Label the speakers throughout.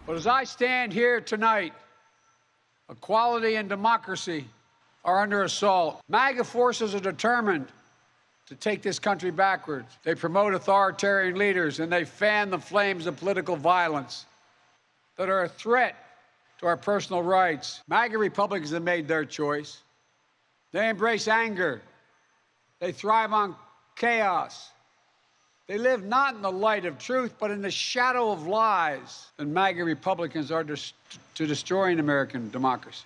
Speaker 1: But as I stand here tonight, equality and democracy are under assault. MAGA forces are determined to take this country backwards. They promote authoritarian leaders and they fan the flames of political violence that are a threat to our personal rights. MAGA Republicans have made their choice. They embrace anger. They thrive on chaos. They live not in the light of truth, but in the shadow of lies. And MAGA Republicans are to destroying American democracy.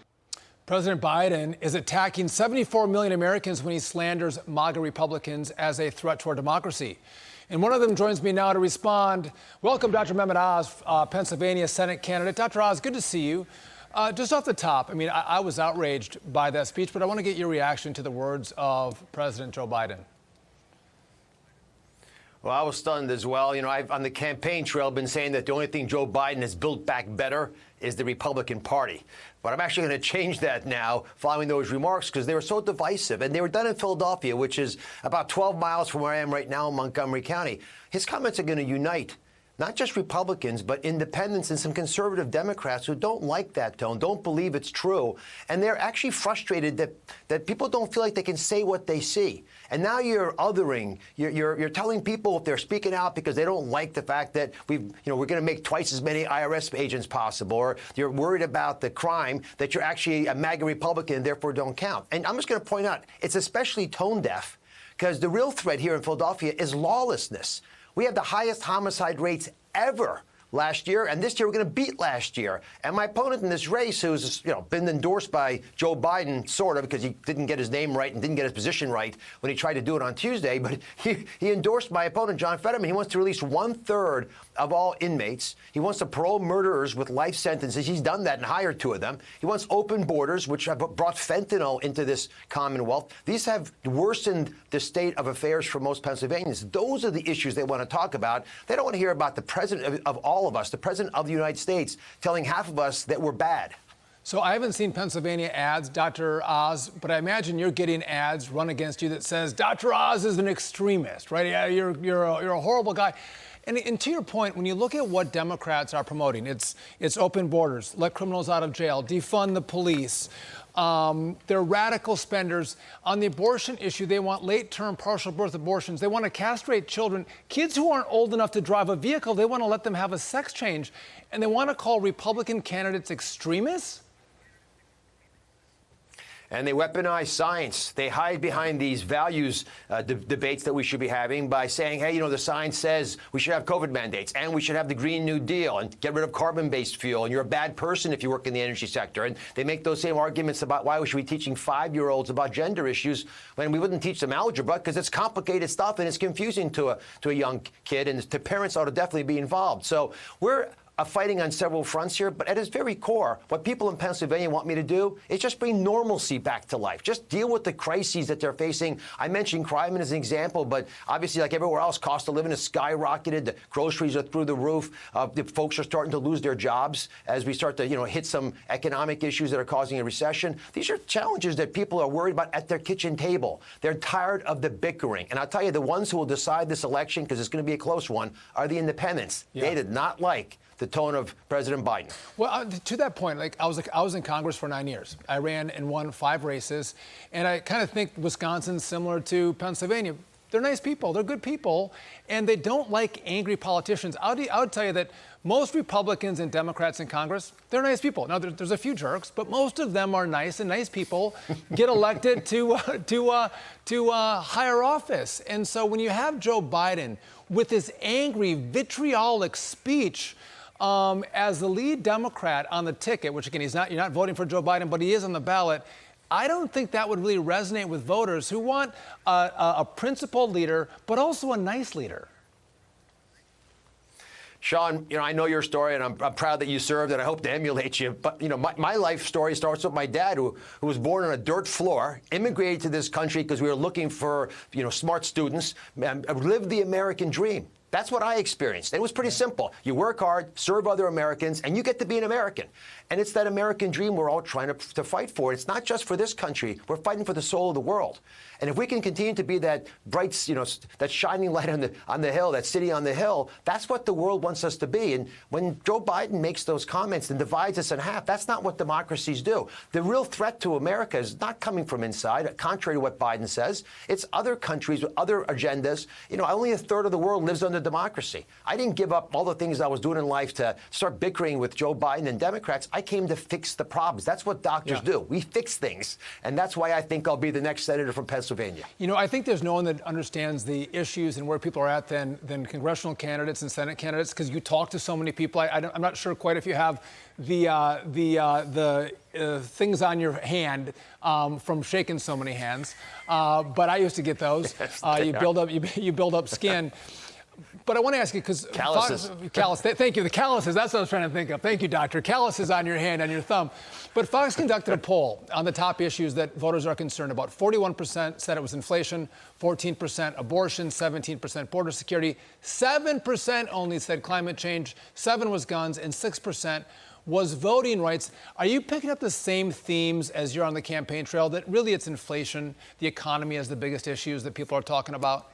Speaker 2: President Biden is attacking 74 million Americans when he slanders MAGA Republicans as a threat to our democracy. And one of them joins me now to respond. Welcome, Dr. Mehmet Oz, Pennsylvania Senate candidate. Dr. Oz, good to see you. Just off the top, I mean, I was outraged by that speech, but I want to get your reaction to the words of President Joe Biden.
Speaker 3: Well, I was stunned as well. You know, I've on the campaign trail been saying that the only thing Joe Biden has built back better is the Republican Party. But I'm actually going to change that now following those remarks because they were so divisive. And they were done in Philadelphia, which is about 12 miles from where I am right now in Montgomery County. His comments are going to unite not just Republicans, but independents and some conservative Democrats who don't like that tone, don't believe it's true. And they're actually frustrated that people don't feel like they can say what they see. And now you're othering, you're telling people if they're speaking out because they don't like the fact that we're going to make twice as many IRS agents possible, or you're worried about the crime, that you're actually a MAGA Republican and therefore don't count. And I'm just going to point out, it's especially tone deaf because the real threat here in Philadelphia is lawlessness. We have the highest homicide rates ever last year, and this year we're going to beat last year. And my opponent in this race, who's been endorsed by Joe Biden, sort of, because he didn't get his name right and didn't get his position right when he tried to do it on Tuesday, but he endorsed my opponent, John Fetterman. He wants to release 1/3 of all inmates. He wants to parole murderers with life sentences. He's done that and hired 2 of them. He wants open borders, which have brought fentanyl into this Commonwealth. These have worsened the state of affairs for most Pennsylvanians. Those are the issues they want to talk about. They don't want to hear about the president of all of us, the president of the United States, telling half of us that we're bad.
Speaker 2: So I haven't seen Pennsylvania ads, Dr. Oz, but I imagine you're getting ads run against you that says Dr. Oz is an extremist, right? Yeah, you're a horrible guy. And to your point, when you look at what Democrats are promoting, it's open borders, let criminals out of jail, defund the police. They're radical spenders. On the abortion issue, they want late-term partial birth abortions. They want to castrate children. Kids who aren't old enough to drive a vehicle, they want to let them have a sex change. And they want to call Republican candidates extremists?
Speaker 3: And they weaponize science. They hide behind these values debates that we should be having by saying, hey, the science says we should have COVID mandates and we should have the Green New Deal and get rid of carbon-based fuel. And you're a bad person if you work in the energy sector. And they make those same arguments about why we should be teaching 5-year-olds about gender issues when we wouldn't teach them algebra because it's complicated stuff and it's confusing to a young kid. And the parents ought to definitely be involved. So we're fighting on several fronts here, but at its very core, what people in Pennsylvania want me to do is just bring normalcy back to life. Just deal with the crises that they're facing. I mentioned crime as an example, but obviously, like everywhere else, cost of living has skyrocketed. The groceries are through the roof. The folks are starting to lose their jobs as we start to, hit some economic issues that are causing a recession. These are challenges that people are worried about at their kitchen table. They're tired of the bickering. And I'll tell you, the ones who will decide this election, because it's going to be a close one, are the independents. Yeah. They did not like the tone of President Biden.
Speaker 2: Well, to that point, I was in Congress for 9 years. I ran and won 5 races, and I kind of think Wisconsin's similar to Pennsylvania. They're nice people, they're good people, and they don't like angry politicians. I would tell you that most Republicans and Democrats in Congress, they're nice people. Now, there's a few jerks, but most of them are nice, and nice people get elected to higher office. And so when you have Joe Biden with this angry, vitriolic speech, as the lead Democrat on the ticket, which again, you're not voting for Joe Biden, but he is on the ballot, I don't think that would really resonate with voters who want a principled leader, but also a nice leader.
Speaker 3: Sean, I know your story, and I'm proud that you served, and I hope to emulate you. But, my life story starts with my dad, who was born on a dirt floor, immigrated to this country because we were looking for, smart students, lived the American dream. That's what I experienced. It was pretty simple. You work hard, serve other Americans, and you get to be an American. And it's that American dream we're all trying to fight for. It's not just for this country. We're fighting for the soul of the world. And if we can continue to be that bright, that shining light on the hill, that city on the hill, that's what the world wants us to be. And when Joe Biden makes those comments and divides us in half, that's not what democracies do. The real threat to America is not coming from inside, contrary to what Biden says. It's other countries with other agendas. Only a third of the world lives under democracy. I didn't give up all the things I was doing in life to start bickering with Joe Biden and Democrats. I came to fix the problems. That's what doctors do. We fix things. And that's why I think I'll be the next senator from Pennsylvania.
Speaker 2: I think there's no one that understands the issues and where people are at than congressional candidates and Senate candidates, because you talk to so many people. I'm not sure quite if you have the things on your hand from shaking so many hands, but I used to get those. You build up skin. But I want to ask you, because
Speaker 3: calluses.
Speaker 2: Thank you. The calluses. That's what I was trying to think of. Thank you, doctor. Calluses on your hand, on your thumb. But Fox conducted a poll on the top issues that voters are concerned about. 41% said it was inflation, 14% abortion, 17% border security, 7% only said climate change, 7% was guns, and 6% was voting rights. Are you picking up the same themes as you're on the campaign trail, that really it's inflation, the economy as the biggest issues that people are talking about?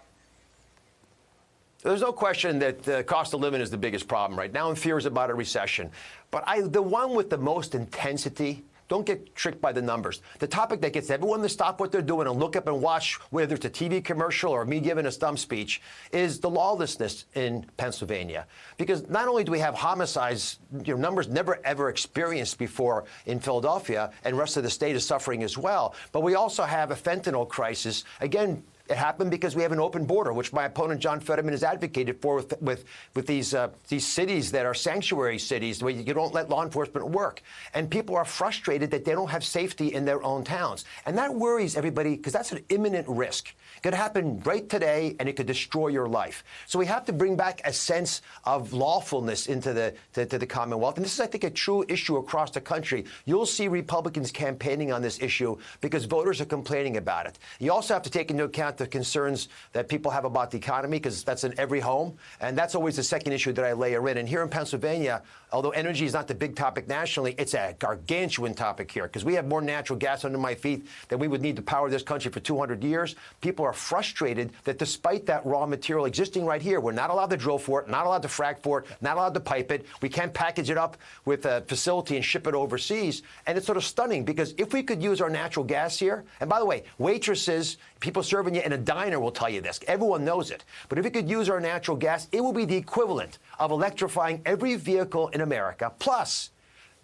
Speaker 3: There's no question that the cost of living is the biggest problem right now, and fears about a recession. But the one with the most intensity, don't get tricked by the numbers. The topic that gets everyone to stop what they're doing and look up and watch, whether it's a TV commercial or me giving a stump speech, is the lawlessness in Pennsylvania. Because not only do we have homicides, numbers never ever experienced before in Philadelphia, and the rest of the state is suffering as well, but we also have a fentanyl crisis. Again, it happened because we have an open border, which my opponent John Fetterman has advocated for with these cities that are sanctuary cities where you don't let law enforcement work. And people are frustrated that they don't have safety in their own towns. And that worries everybody, because that's an imminent risk. It could happen right today, and it could destroy your life. So we have to bring back a sense of lawfulness into the Commonwealth. And this is, I think, a true issue across the country. You'll see Republicans campaigning on this issue because voters are complaining about it. You also have to take into account the concerns that people have about the economy, because that's in every home. And that's always the second issue that I layer in. And here in Pennsylvania, although energy is not the big topic nationally, it's a gargantuan topic here, because we have more natural gas under my feet than we would need to power this country for 200 years. People are frustrated that despite that raw material existing right here, we're not allowed to drill for it, not allowed to frack for it, not allowed to pipe it. We can't package it up with a facility and ship it overseas. And it's sort of stunning, because if we could use our natural gas here, and by the way, waitresses, people serving you in a diner will tell you this. Everyone knows it. But if we could use our natural gas, it will be the equivalent of electrifying every vehicle in America, plus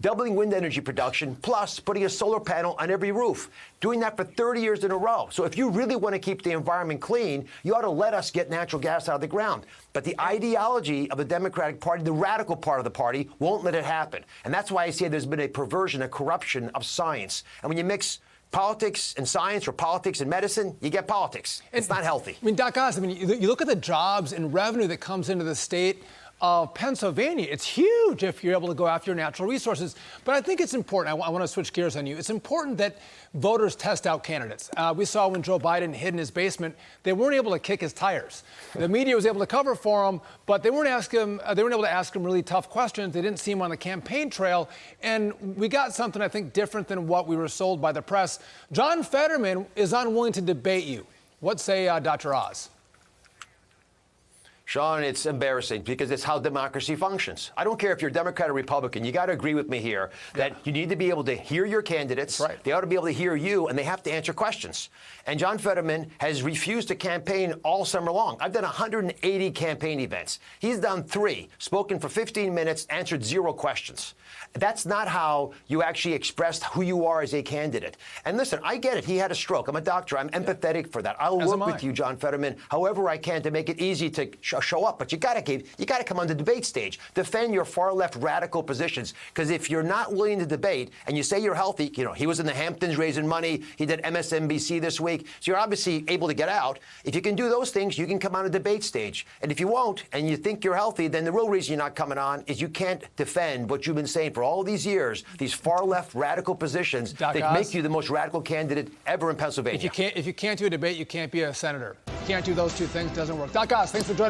Speaker 3: doubling wind energy production, plus putting a solar panel on every roof, doing that for 30 years in a row. So if you really want to keep the environment clean, you ought to let us get natural gas out of the ground. But the ideology of the Democratic Party, the radical part of the party, won't let it happen. And that's why I say there's been a perversion, a corruption of science. And when you mix politics and science, or politics and medicine, you get politics. It's not healthy.
Speaker 2: I mean, Doc Oz, you look at the jobs and revenue that comes into the state of Pennsylvania. It's huge if you're able to go after your natural resources. But I think it's important. I want to switch gears on you. It's important that voters test out candidates. We saw when Joe Biden hid in his basement, they weren't able to kick his tires. The media was able to cover for him, but they weren't able to ask him really tough questions. They didn't see him on the campaign trail. And we got something, I think, different than what we were sold by the press. John Fetterman is unwilling to debate you. What say Dr. Oz?
Speaker 3: Sean, it's embarrassing, because it's how democracy functions. I don't care if you're Democrat or Republican. You got to agree with me here that you need to be able to hear your candidates.
Speaker 2: Right.
Speaker 3: They ought to be able to hear you, and they have to answer questions. And John Fetterman has refused to campaign all summer long. I've done 180 campaign events. He's done 3, spoken for 15 minutes, answered 0 questions. That's not how you actually expressed who you are as a candidate. And listen, I get it. He had a stroke. I'm a doctor. I'm empathetic for that. I'll work with you, John Fetterman, however I can to make it easy to show up. But you got to come on the debate stage, defend your far left radical positions. Because if you're not willing to debate and you say you're healthy, he was in the Hamptons raising money. He did MSNBC this week. So you're obviously able to get out. If you can do those things, you can come on a debate stage. And if you won't, and you think you're healthy, then the real reason you're not coming on is you can't defend what you've been saying for all these years, these far left radical positions that make you the most radical candidate ever in Pennsylvania.
Speaker 2: If you can't do a debate, you can't be a senator. You can't do those 2 things, doesn't work. Doc Oz, thanks for joining me.